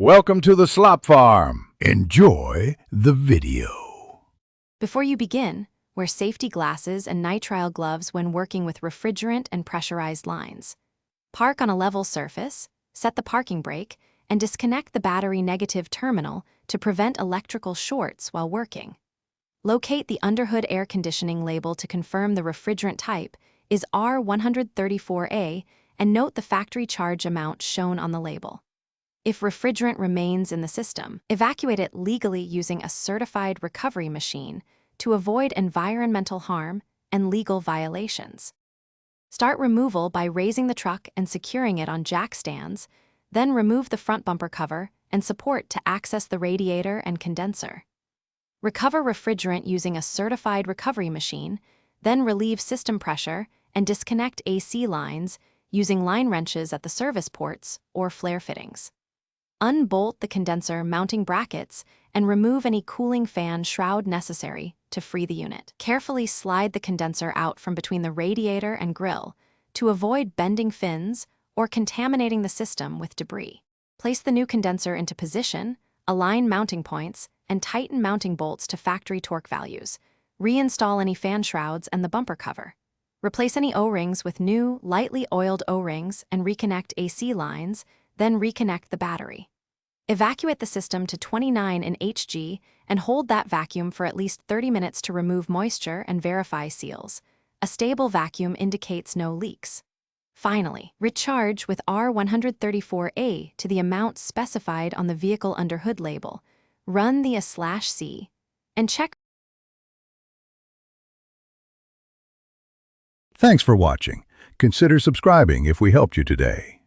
Welcome to the Slop Farm. Enjoy the video. Before you begin, wear safety glasses and nitrile gloves when working with refrigerant and pressurized lines. Park on a level surface, set the parking brake, and disconnect the battery negative terminal to prevent electrical shorts while working. Locate the underhood air conditioning label to confirm the refrigerant type is R134A and note the factory charge amount shown on the label. If refrigerant remains in the system, evacuate it legally using a certified recovery machine to avoid environmental harm and legal violations. Start removal by raising the truck and securing it on jack stands, then remove the front bumper cover and support to access the radiator and condenser. Recover refrigerant using a certified recovery machine, then relieve system pressure and disconnect AC lines using line wrenches at the service ports or flare fittings. Unbolt the condenser mounting brackets and remove any cooling fan shroud necessary to free the unit. Carefully slide the condenser out from between the radiator and grill to avoid bending fins or contaminating the system with debris. Place the new condenser into position, align mounting points, and tighten mounting bolts to factory torque values. Reinstall any fan shrouds and the bumper cover. Replace any O-rings with new, lightly oiled O-rings and reconnect AC lines, then reconnect the battery. Evacuate the system to 29 in Hg and hold that vacuum for at least 30 minutes to remove moisture and verify seals. A stable vacuum indicates no leaks. Finally, recharge with R134A to the amount specified on the vehicle underhood label. Run the A/C and check. Thanks for watching. Consider subscribing if we helped you today.